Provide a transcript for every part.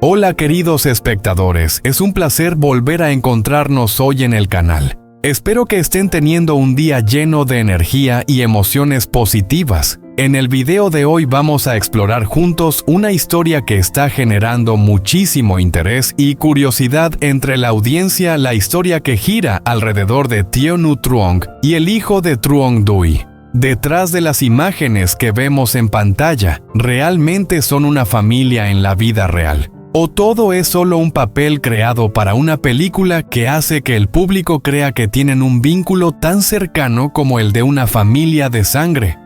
Hola queridos espectadores, es un placer volver a encontrarnos hoy en el canal. Espero que estén teniendo un día lleno de energía y emociones positivas. En el video de hoy vamos a explorar juntos una historia que está generando muchísimo interés y curiosidad entre la audiencia, la historia que gira alrededor de Thiounnu Truong y el hijo de Truong Duy. Detrás de las imágenes que vemos en pantalla, ¿realmente son una familia en la vida real? ¿O todo es solo un papel creado para una película que hace que el público crea que tienen un vínculo tan cercano como el de una familia de sangre?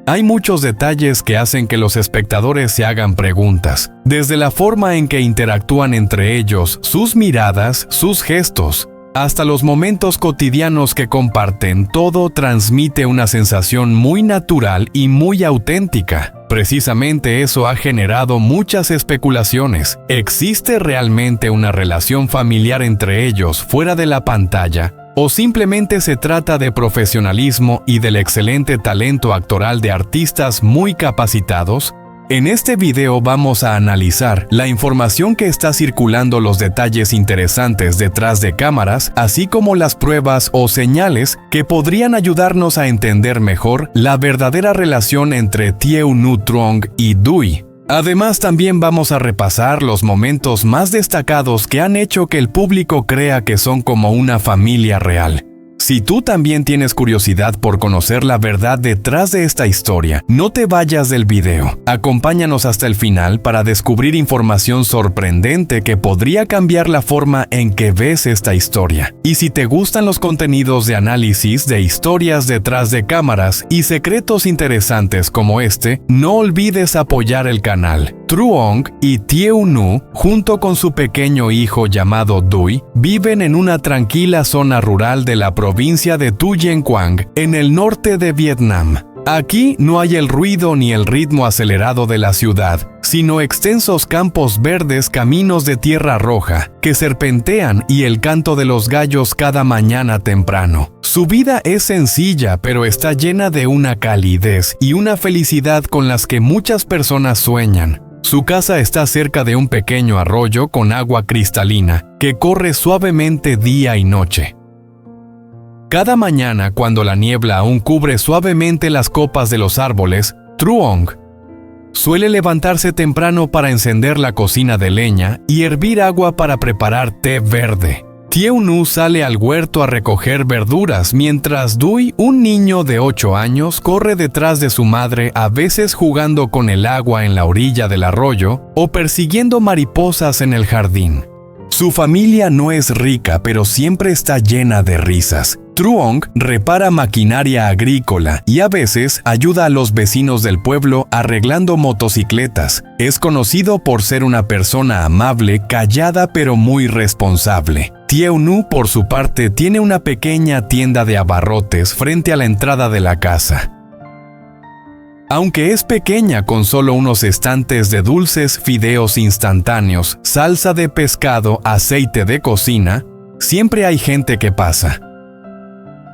Hay muchos detalles que hacen que los espectadores se hagan preguntas, desde la forma en que interactúan entre ellos, sus miradas, sus gestos, hasta los momentos cotidianos que comparten. Todo transmite una sensación muy natural y muy auténtica. Precisamente eso ha generado muchas especulaciones. ¿Existe realmente una relación familiar entre ellos fuera de la pantalla? ¿O simplemente se trata de profesionalismo y del excelente talento actoral de artistas muy capacitados? En este video vamos a analizar la información que está circulando, los detalles interesantes detrás de cámaras, así como las pruebas o señales que podrían ayudarnos a entender mejor la verdadera relación entre Thiounnu Truong y Duy. Además, también vamos a repasar los momentos más destacados que han hecho que el público crea que son como una familia real. Si tú también tienes curiosidad por conocer la verdad detrás de esta historia, no te vayas del video. Acompáñanos hasta el final para descubrir información sorprendente que podría cambiar la forma en que ves esta historia. Y si te gustan los contenidos de análisis de historias detrás de cámaras y secretos interesantes como este, no olvides apoyar el canal. Truong y Thiounnu, junto con su pequeño hijo llamado Duy, viven en una tranquila zona rural de la provincia de Tu Yen Quang, en el norte de Vietnam. Aquí no hay el ruido ni el ritmo acelerado de la ciudad, sino extensos campos verdes, caminos de tierra roja, que serpentean y el canto de los gallos cada mañana temprano. Su vida es sencilla, pero está llena de una calidez y una felicidad con las que muchas personas sueñan. Su casa está cerca de un pequeño arroyo con agua cristalina, que corre suavemente día y noche. Cada mañana, cuando la niebla aún cubre suavemente las copas de los árboles, Truong suele levantarse temprano para encender la cocina de leña y hervir agua para preparar té verde. Thiounnu sale al huerto a recoger verduras, mientras Duy, un niño de 8 años, corre detrás de su madre, a veces jugando con el agua en la orilla del arroyo o persiguiendo mariposas en el jardín. Su familia no es rica, pero siempre está llena de risas. Truong repara maquinaria agrícola y a veces ayuda a los vecinos del pueblo arreglando motocicletas. Es conocido por ser una persona amable, callada pero muy responsable. Thiounnu, por su parte, tiene una pequeña tienda de abarrotes frente a la entrada de la casa. Aunque es pequeña, con solo unos estantes de dulces, fideos instantáneos, salsa de pescado, aceite de cocina, siempre hay gente que pasa.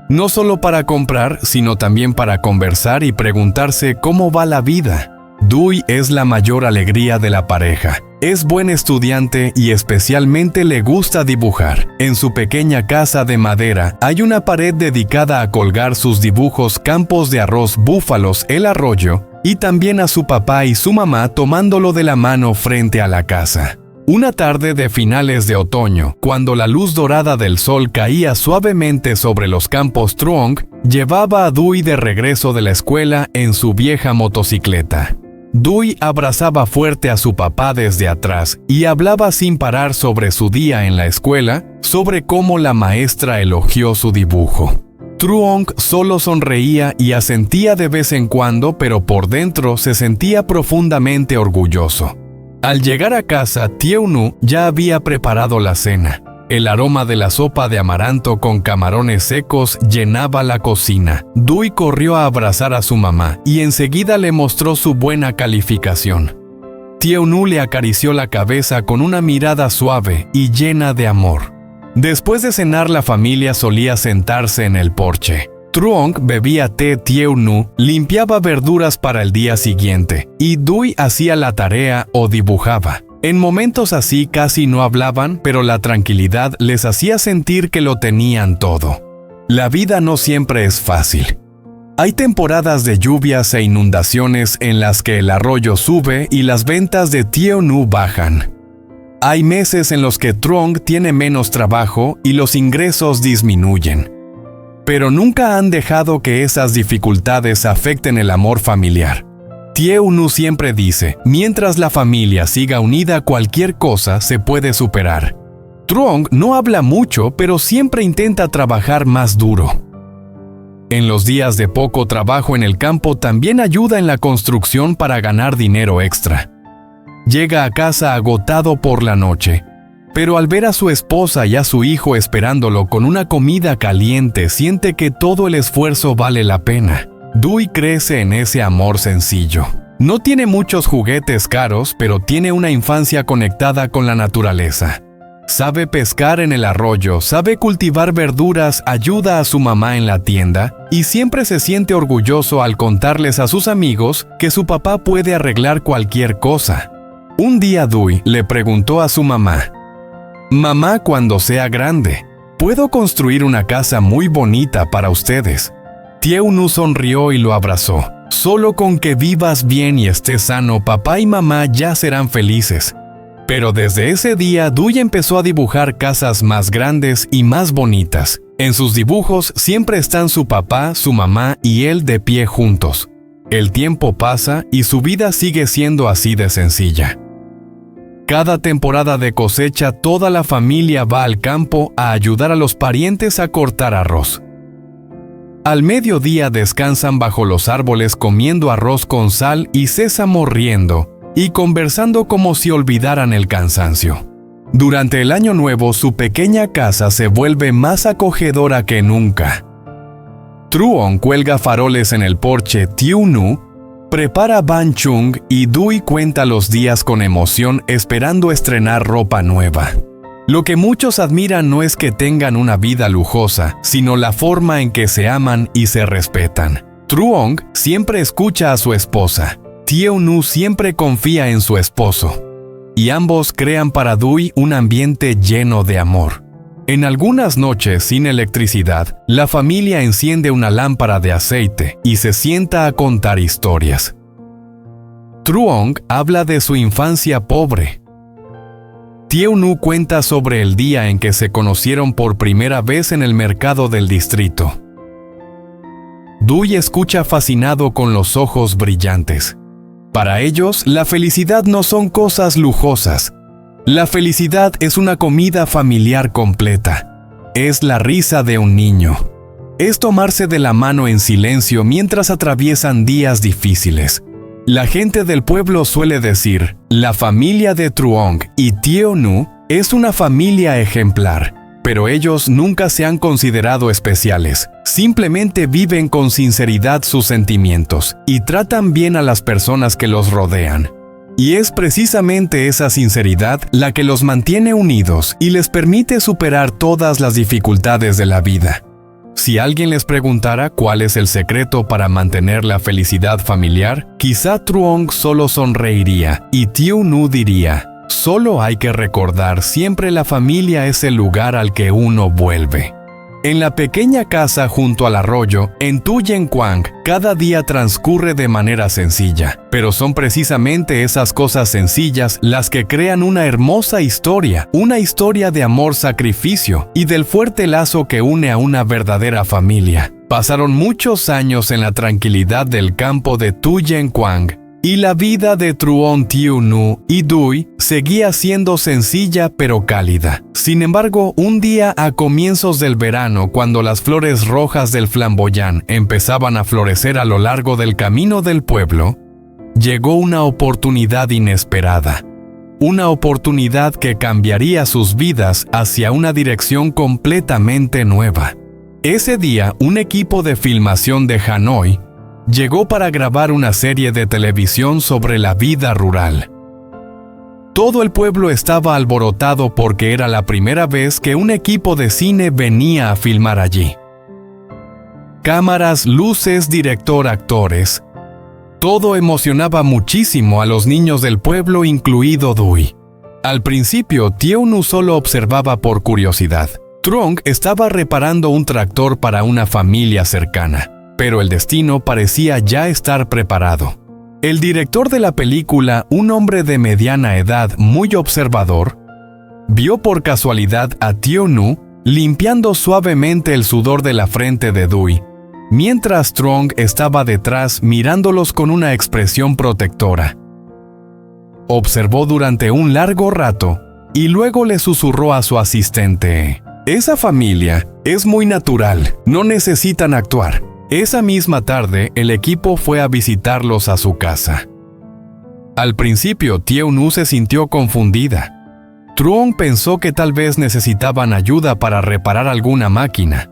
No solo para comprar, sino también para conversar y preguntarse cómo va la vida. Duy es la mayor alegría de la pareja. Es buen estudiante y especialmente le gusta dibujar. En su pequeña casa de madera hay una pared dedicada a colgar sus dibujos: campos de arroz, búfalos, el arroyo, y también a su papá y su mamá tomándolo de la mano frente a la casa. Una tarde de finales de otoño, cuando la luz dorada del sol caía suavemente sobre los campos, Truong llevaba a Duy de regreso de la escuela en su vieja motocicleta. Duy abrazaba fuerte a su papá desde atrás y hablaba sin parar sobre su día en la escuela, sobre cómo la maestra elogió su dibujo. Truong solo sonreía y asentía de vez en cuando, pero por dentro se sentía profundamente orgulloso. Al llegar a casa, Thiounnu ya había preparado la cena. El aroma de la sopa de amaranto con camarones secos llenaba la cocina. Duy corrió a abrazar a su mamá y enseguida le mostró su buena calificación. Thiounnu le acarició la cabeza con una mirada suave y llena de amor. Después de cenar, la familia solía sentarse en el porche. Truong bebía té, Thiounnu limpiaba verduras para el día siguiente y Duy hacía la tarea o dibujaba. En momentos así casi no hablaban, pero la tranquilidad les hacía sentir que lo tenían todo. La vida no siempre es fácil. Hay temporadas de lluvias e inundaciones en las que el arroyo sube y las ventas de Tieo Nu bajan. Hay meses en los que Truong tiene menos trabajo y los ingresos disminuyen. Pero nunca han dejado que esas dificultades afecten el amor familiar. Tieo Nu siempre dice, mientras la familia siga unida, cualquier cosa se puede superar. Truong no habla mucho, pero siempre intenta trabajar más duro. En los días de poco trabajo en el campo también ayuda en la construcción para ganar dinero extra. Llega a casa agotado por la noche, pero al ver a su esposa y a su hijo esperándolo con una comida caliente, siente que todo el esfuerzo vale la pena. Dui crece en ese amor sencillo. No tiene muchos juguetes caros, pero tiene una infancia conectada con la naturaleza. Sabe pescar en el arroyo, sabe cultivar verduras, ayuda a su mamá en la tienda y siempre se siente orgulloso al contarles a sus amigos que su papá puede arreglar cualquier cosa. Un día Dui le preguntó a su mamá, «Mamá, cuando sea grande, puedo construir una casa muy bonita para ustedes». Tieo Nu sonrió y lo abrazó. «Solo con que vivas bien y estés sano, papá y mamá ya serán felices». Pero desde ese día, Dui empezó a dibujar casas más grandes y más bonitas. En sus dibujos siempre están su papá, su mamá y él de pie juntos. El tiempo pasa y su vida sigue siendo así de sencilla. Cada temporada de cosecha, toda la familia va al campo a ayudar a los parientes a cortar arroz. Al mediodía descansan bajo los árboles comiendo arroz con sal y sésamo, riendo y conversando como si olvidaran el cansancio. Durante el año nuevo, su pequeña casa se vuelve más acogedora que nunca. Truong cuelga faroles en el porche, Tieo Nu prepara banh chung y Dui cuenta los días con emoción esperando estrenar ropa nueva. Lo que muchos admiran no es que tengan una vida lujosa, sino la forma en que se aman y se respetan. Truong siempre escucha a su esposa. Tieo Nu siempre confía en su esposo. Y ambos crean para Dui un ambiente lleno de amor. En algunas noches sin electricidad, la familia enciende una lámpara de aceite y se sienta a contar historias. Truong habla de su infancia pobre. Tieo Nu cuenta sobre el día en que se conocieron por primera vez en el mercado del distrito. Dui escucha fascinado con los ojos brillantes. Para ellos, la felicidad no son cosas lujosas. La felicidad es una comida familiar completa. Es la risa de un niño. Es tomarse de la mano en silencio mientras atraviesan días difíciles. La gente del pueblo suele decir, la familia de Truong y Tieo Nu es una familia ejemplar, pero ellos nunca se han considerado especiales. Simplemente viven con sinceridad sus sentimientos y tratan bien a las personas que los rodean. Y es precisamente esa sinceridad la que los mantiene unidos y les permite superar todas las dificultades de la vida. Si alguien les preguntara cuál es el secreto para mantener la felicidad familiar, quizá Truong solo sonreiría y Tieo Nu diría, solo hay que recordar siempre la familia es el lugar al que uno vuelve. En la pequeña casa junto al arroyo, en Tu Yen Quang, cada día transcurre de manera sencilla, pero son precisamente esas cosas sencillas las que crean una hermosa historia, una historia de amor-sacrificio y del fuerte lazo que une a una verdadera familia. Pasaron muchos años en la tranquilidad del campo de Tu Yen Quang, y la vida de Truong, Tieo Nu y Dui seguía siendo sencilla pero cálida. Sin embargo, un día a comienzos del verano, cuando las flores rojas del flamboyán empezaban a florecer a lo largo del camino del pueblo, llegó una oportunidad inesperada. Una oportunidad que cambiaría sus vidas hacia una dirección completamente nueva. Ese día, un equipo de filmación de Hanoi llegó para grabar una serie de televisión sobre la vida rural. Todo el pueblo estaba alborotado porque era la primera vez que un equipo de cine venía a filmar allí. Cámaras, luces, director, actores. Todo emocionaba muchísimo a los niños del pueblo, incluido Dui. Al principio, Tieunu solo observaba por curiosidad. Trong estaba reparando un tractor para una familia cercana, pero el destino parecía ya estar preparado. El director de la película, un hombre de mediana edad muy observador, vio por casualidad a Tieunu limpiando suavemente el sudor de la frente de Dui, mientras Trong estaba detrás mirándolos con una expresión protectora. Observó durante un largo rato y luego le susurró a su asistente: «Esa familia es muy natural, no necesitan actuar». Esa misma tarde, el equipo fue a visitarlos a su casa. Al principio, Tieunu se sintió confundida. Trong pensó que tal vez necesitaban ayuda para reparar alguna máquina.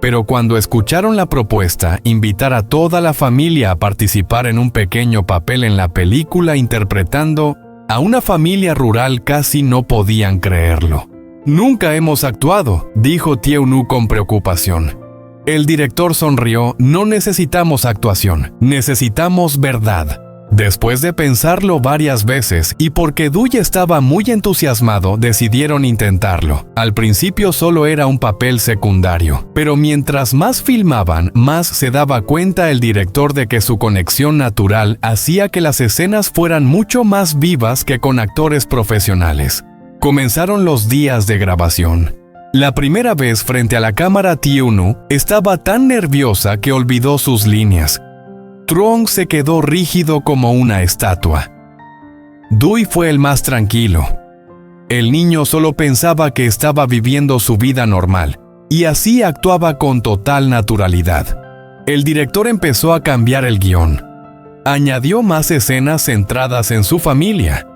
Pero cuando escucharon la propuesta, invitar a toda la familia a participar en un pequeño papel en la película interpretando a una familia rural, casi no podían creerlo. «Nunca hemos actuado», dijo Tieunu con preocupación. El director sonrió: «No necesitamos actuación, necesitamos verdad». Después de pensarlo varias veces y porque Dui estaba muy entusiasmado, decidieron intentarlo. Al principio solo era un papel secundario, pero mientras más filmaban, más se daba cuenta el director de que su conexión natural hacía que las escenas fueran mucho más vivas que con actores profesionales. Comenzaron los días de grabación. La primera vez frente a la cámara, Tieunu estaba tan nerviosa que olvidó sus líneas. Trong se quedó rígido como una estatua. Dui fue el más tranquilo. El niño solo pensaba que estaba viviendo su vida normal, y así actuaba con total naturalidad. El director empezó a cambiar el guión. Añadió más escenas centradas en su familia.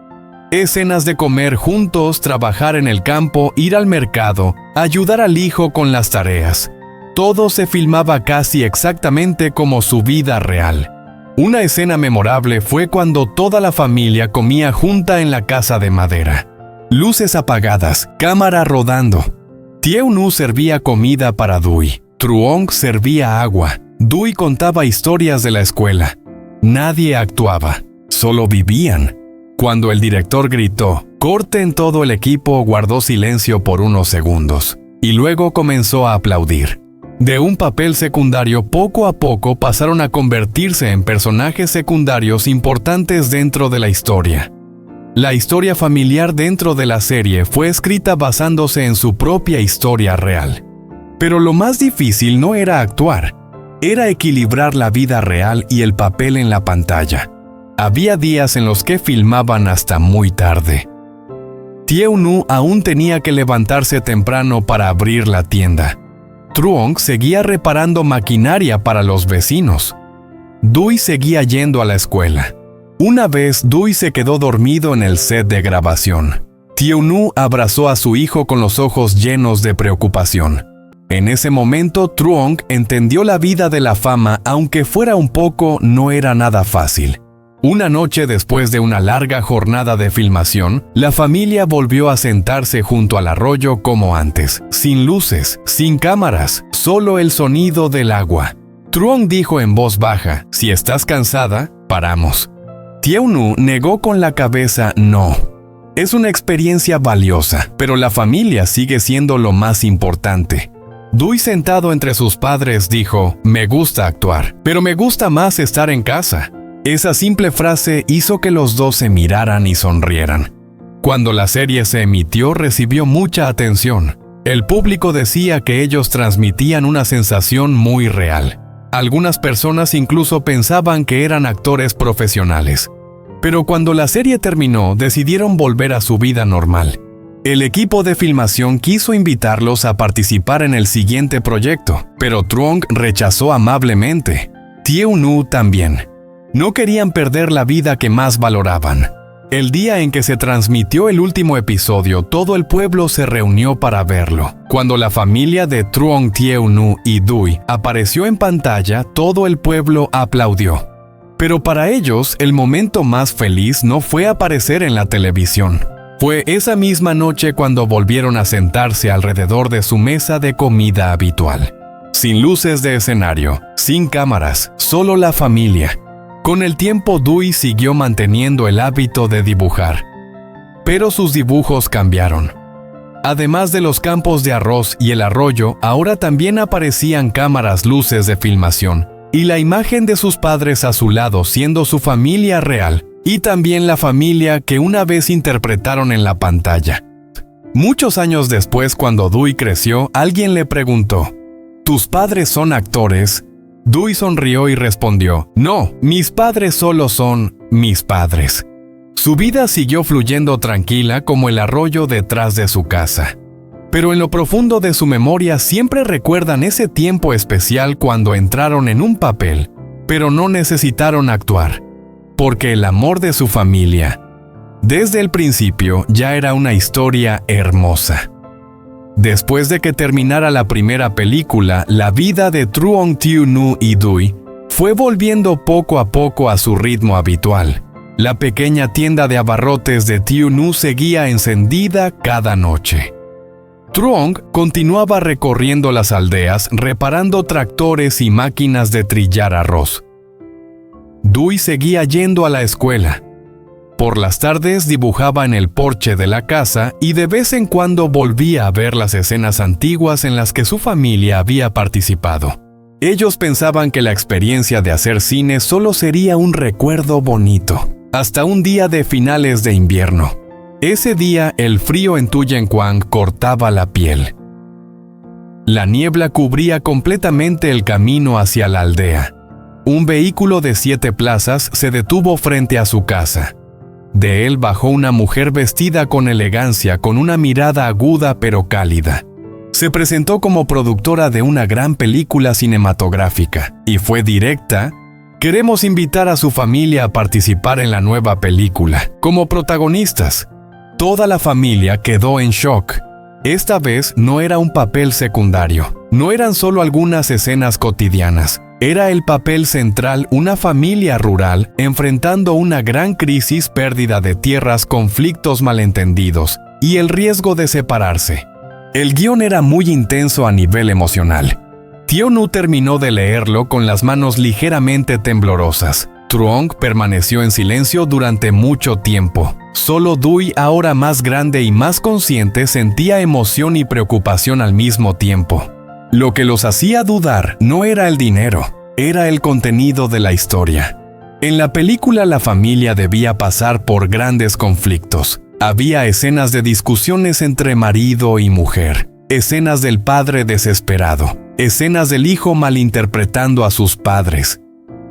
Escenas de comer juntos, trabajar en el campo, ir al mercado, ayudar al hijo con las tareas. Todo se filmaba casi exactamente como su vida real. Una escena memorable fue cuando toda la familia comía junta en la casa de madera. Luces apagadas, cámara rodando. Tieunu servía comida para Dui. Truong servía agua. Dui contaba historias de la escuela. Nadie actuaba, solo vivían. Cuando el director gritó: «Corten», todo el equipo guardó silencio por unos segundos, y luego comenzó a aplaudir. De un papel secundario, poco a poco pasaron a convertirse en personajes secundarios importantes dentro de la historia. La historia familiar dentro de la serie fue escrita basándose en su propia historia real. Pero lo más difícil no era actuar, era equilibrar la vida real y el papel en la pantalla. Había días en los que filmaban hasta muy tarde. Tieunu aún tenía que levantarse temprano para abrir la tienda. Truong seguía reparando maquinaria para los vecinos. Dui seguía yendo a la escuela. Una vez, Dui se quedó dormido en el set de grabación. Tieunu abrazó a su hijo con los ojos llenos de preocupación. En ese momento, Truong entendió la vida de la fama, aunque fuera un poco, no era nada fácil. Una noche después de una larga jornada de filmación, la familia volvió a sentarse junto al arroyo como antes, sin luces, sin cámaras, solo el sonido del agua. Truong dijo en voz baja: «Si estás cansada, paramos». Tieunu negó con la cabeza: «No. Es una experiencia valiosa, pero la familia sigue siendo lo más importante». Dui, sentado entre sus padres, dijo: «Me gusta actuar, pero me gusta más estar en casa». Esa simple frase hizo que los dos se miraran y sonrieran. Cuando la serie se emitió, recibió mucha atención. El público decía que ellos transmitían una sensación muy real. Algunas personas incluso pensaban que eran actores profesionales. Pero cuando la serie terminó, decidieron volver a su vida normal. El equipo de filmación quiso invitarlos a participar en el siguiente proyecto, pero Truong rechazó amablemente. Tieunu también. No querían perder la vida que más valoraban. El día en que se transmitió el último episodio, todo el pueblo se reunió para verlo. Cuando la familia de Truong, Tieunu y Dui apareció en pantalla, todo el pueblo aplaudió. Pero para ellos, el momento más feliz no fue aparecer en la televisión. Fue esa misma noche cuando volvieron a sentarse alrededor de su mesa de comida habitual. Sin luces de escenario, sin cámaras, solo la familia. Con el tiempo, Dui siguió manteniendo el hábito de dibujar. pero sus dibujos cambiaron. Además de los campos de arroz y el arroyo, ahora también aparecían cámaras luces de filmación, y la imagen de sus padres a su lado siendo su familia real, y también la familia que una vez interpretaron en la pantalla. Muchos años después, cuando Dewey creció, alguien le preguntó, ¿tus padres son actores? Dewey sonrió y respondió, no, mis padres solo son mis padres. Su vida siguió fluyendo tranquila como el arroyo detrás de su casa. Pero en lo profundo de su memoria siempre recuerdan ese tiempo especial cuando entraron en un papel, pero no necesitaron actuar, porque el amor de su familia, desde el principio, ya era una historia hermosa. Después de que terminara la primera película, la vida de Truong Tiu Nu y Dewey fue volviendo poco a poco a su ritmo habitual. La pequeña tienda de abarrotes de Tiu Nu seguía encendida cada noche. Truong continuaba recorriendo las aldeas, reparando tractores y máquinas de trillar arroz. Dewey seguía yendo a la escuela. Por las tardes dibujaba en el porche de la casa y de vez en cuando volvía a ver las escenas antiguas en las que su familia había participado. Ellos pensaban que la experiencia de hacer cine solo sería un recuerdo bonito, hasta un día de finales de invierno. Ese día el frío en Tuyenquang cortaba la piel. La niebla cubría completamente el camino hacia la aldea. Un vehículo de 7 plazas se detuvo frente a su casa. De él bajó una mujer vestida con elegancia, con una mirada aguda pero cálida. Se presentó como productora de una gran película cinematográfica y fue directa: queremos invitar a su familia a participar en la nueva película, como protagonistas. Toda la familia quedó en shock. Esta vez no era un papel secundario, no eran solo algunas escenas cotidianas. Era el papel central, una familia rural enfrentando una gran crisis, pérdida de tierras, conflictos malentendidos y el riesgo de separarse. El guión era muy intenso a nivel emocional. Tiu Nu terminó de leerlo con las manos ligeramente temblorosas. Truong permaneció en silencio durante mucho tiempo. Solo Dewey, ahora más grande y más consciente, sentía emoción y preocupación al mismo tiempo. Lo que los hacía dudar no era el dinero, era el contenido de la historia. En la película la familia debía pasar por grandes conflictos. Había escenas de discusiones entre marido y mujer, escenas del padre desesperado, escenas del hijo malinterpretando a sus padres.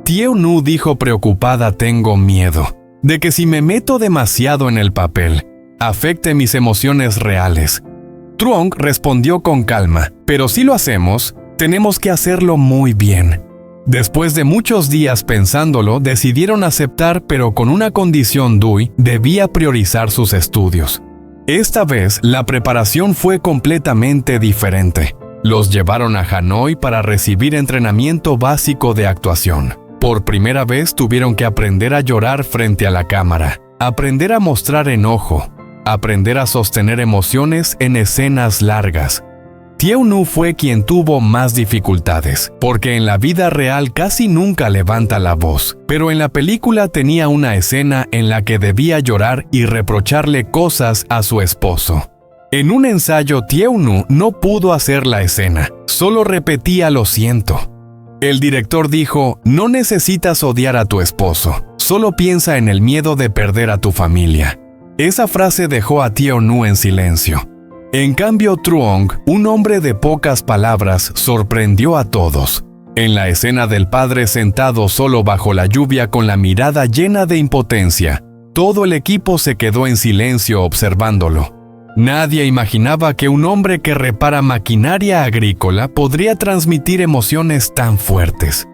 Tiu Nu dijo preocupada: tengo miedo de que si me meto demasiado en el papel, afecte mis emociones reales. Truong respondió con calma: pero si lo hacemos, tenemos que hacerlo muy bien. Después de muchos días pensándolo, decidieron aceptar, pero con una condición: Dewey debía priorizar sus estudios. Esta vez, la preparación fue completamente diferente. Los llevaron a Hanoi para recibir entrenamiento básico de actuación. Por primera vez tuvieron que aprender a llorar frente a la cámara, aprender a mostrar enojo, aprender a sostener emociones en escenas largas. Tiu Nu fue quien tuvo más dificultades, porque en la vida real casi nunca levanta la voz, pero en la película tenía una escena en la que debía llorar y reprocharle cosas a su esposo. En un ensayo, Tiu Nu no pudo hacer la escena, solo repetía "lo siento". El director dijo: no necesitas odiar a tu esposo, solo piensa en el miedo de perder a tu familia. Esa frase dejó a Tiu Nu en silencio. En cambio, Truong, un hombre de pocas palabras, sorprendió a todos. En la escena del padre sentado solo bajo la lluvia con la mirada llena de impotencia, todo el equipo se quedó en silencio observándolo. Nadie imaginaba que un hombre que repara maquinaria agrícola podría transmitir emociones tan fuertes.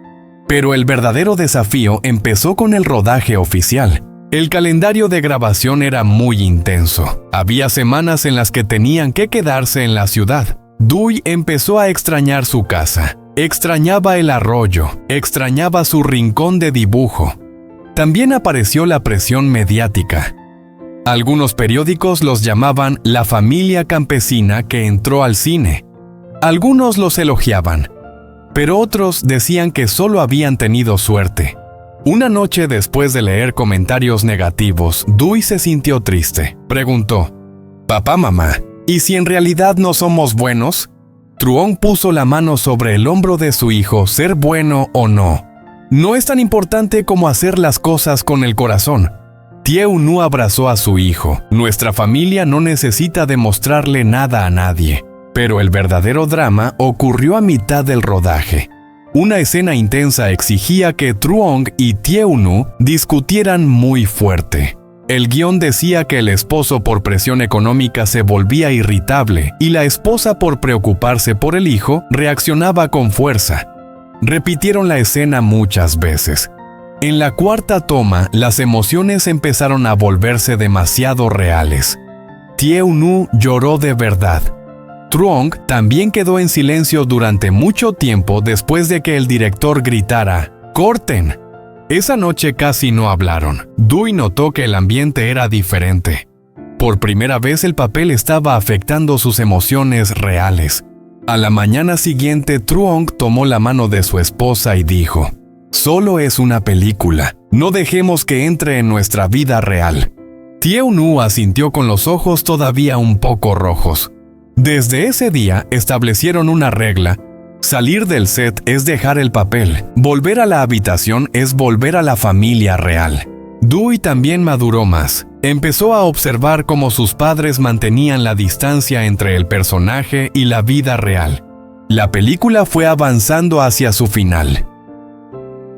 Pero el verdadero desafío empezó con el rodaje oficial. El calendario de grabación era muy intenso. Había semanas en las que tenían que quedarse en la ciudad. Dewey empezó a extrañar su casa. Extrañaba el arroyo. Extrañaba su rincón de dibujo. También apareció la presión mediática. Algunos periódicos los llamaban la familia campesina que entró al cine. Algunos los elogiaban, pero otros decían que solo habían tenido suerte. Una noche después de leer comentarios negativos, Dewey se sintió triste. Preguntó, «Papá, mamá, ¿y si en realidad no somos buenos?» Truong puso la mano sobre el hombro de su hijo, ser bueno o no. No es tan importante como hacer las cosas con el corazón. Tie-Unu abrazó a su hijo. Nuestra familia no necesita demostrarle nada a nadie. Pero el verdadero drama ocurrió a mitad del rodaje. Una escena intensa exigía que Truong y Tie-Unu discutieran muy fuerte. El guión decía que el esposo por presión económica se volvía irritable y la esposa por preocuparse por el hijo reaccionaba con fuerza. Repitieron la escena muchas veces. En la cuarta toma, las emociones empezaron a volverse demasiado reales. Tie-Unu lloró de verdad. Truong también quedó en silencio durante mucho tiempo después de que el director gritara, «¡Corten!». Esa noche casi no hablaron. Dewey notó que el ambiente era diferente. Por primera vez el papel estaba afectando sus emociones reales. A la mañana siguiente, Truong tomó la mano de su esposa y dijo, «Solo es una película. No dejemos que entre en nuestra vida real». Tie-Unu asintió con los ojos todavía un poco rojos. Desde ese día establecieron una regla. Salir del set es dejar el papel. Volver a la habitación es volver a la familia real. Dewey también maduró más. Empezó a observar cómo sus padres mantenían la distancia entre el personaje y la vida real. La película fue avanzando hacia su final.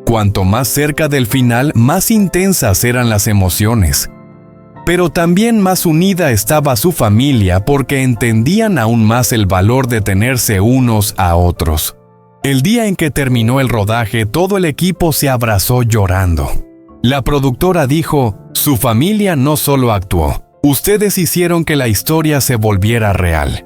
Cuanto más cerca del final, más intensas eran las emociones. Pero también más unida estaba su familia porque entendían aún más el valor de tenerse unos a otros. El día en que terminó el rodaje, todo el equipo se abrazó llorando. La productora dijo, «Su familia no solo actuó, ustedes hicieron que la historia se volviera real».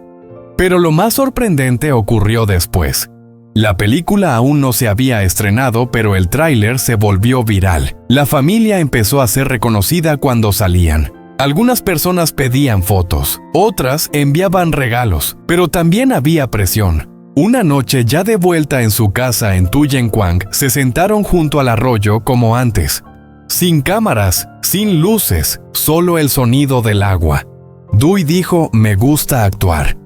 Pero lo más sorprendente ocurrió después. La película aún no se había estrenado, pero el tráiler se volvió viral. La familia empezó a ser reconocida cuando salían. Algunas personas pedían fotos, otras enviaban regalos, pero también había presión. Una noche, ya de vuelta en su casa en Tuyenquang, se sentaron junto al arroyo como antes. Sin cámaras, sin luces, solo el sonido del agua. Dewey dijo, «Me gusta actuar.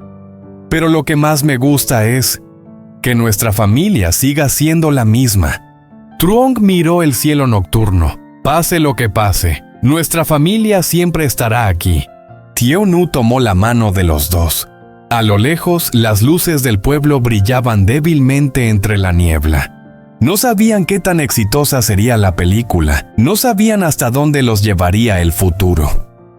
Pero lo que más me gusta es que nuestra familia siga siendo la misma». Truong miró el cielo nocturno. «Pase lo que pase, nuestra familia siempre estará aquí». Tie-Unu tomó la mano de los dos. A lo lejos, las luces del pueblo brillaban débilmente entre la niebla. No sabían qué tan exitosa sería la película, no sabían hasta dónde los llevaría el futuro.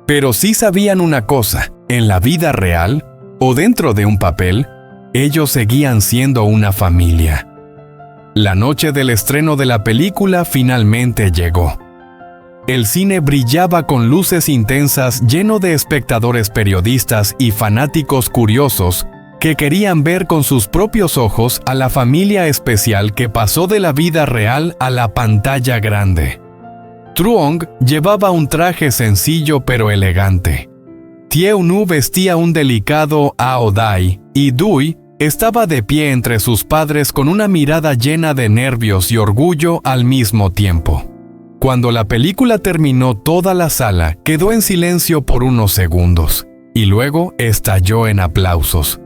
Pero sí sabían una cosa, en la vida real, o dentro de un papel, ellos seguían siendo una familia. La noche del estreno de la película finalmente llegó. El cine brillaba con luces intensas, lleno de espectadores periodistas y fanáticos curiosos que querían ver con sus propios ojos a la familia especial que pasó de la vida real a la pantalla grande. Truong llevaba un traje sencillo pero elegante. Tie-Unu vestía un delicado Aodai y Dewey estaba de pie entre sus padres con una mirada llena de nervios y orgullo al mismo tiempo. Cuando la película terminó, toda la sala quedó en silencio por unos segundos y luego estalló en aplausos.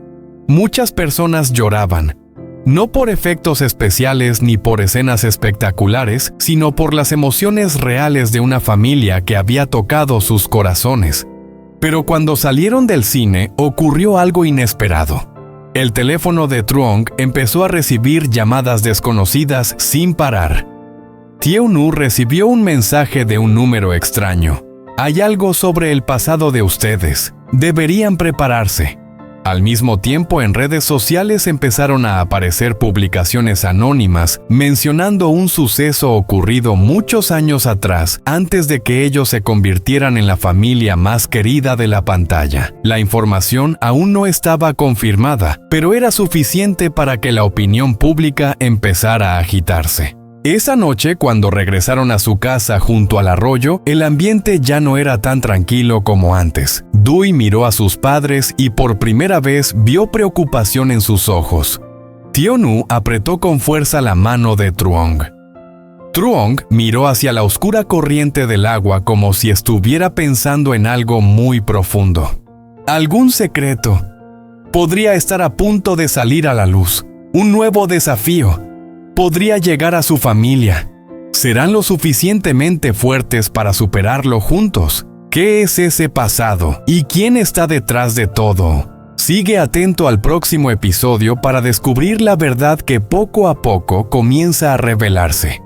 Muchas personas lloraban, no por efectos especiales ni por escenas espectaculares, sino por las emociones reales de una familia que había tocado sus corazones. Pero cuando salieron del cine, ocurrió algo inesperado. El teléfono de Truong empezó a recibir llamadas desconocidas sin parar. Tie-Unu recibió un mensaje de un número extraño. «Hay algo sobre el pasado de ustedes. Deberían prepararse». Al mismo tiempo, en redes sociales empezaron a aparecer publicaciones anónimas mencionando un suceso ocurrido muchos años atrás, antes de que ellos se convirtieran en la familia más querida de la pantalla. La información aún no estaba confirmada, pero era suficiente para que la opinión pública empezara a agitarse. Esa noche, cuando regresaron a su casa junto al arroyo, el ambiente ya no era tan tranquilo como antes. Dewey miró a sus padres y por primera vez vio preocupación en sus ojos. Tie-Unu apretó con fuerza la mano de Truong. Truong miró hacia la oscura corriente del agua como si estuviera pensando en algo muy profundo. Algún secreto podría estar a punto de salir a la luz. Un nuevo desafío podría llegar a su familia. ¿Serán lo suficientemente fuertes para superarlo juntos? ¿Qué es ese pasado? ¿Y quién está detrás de todo? Sigue atento al próximo episodio para descubrir la verdad que poco a poco comienza a revelarse.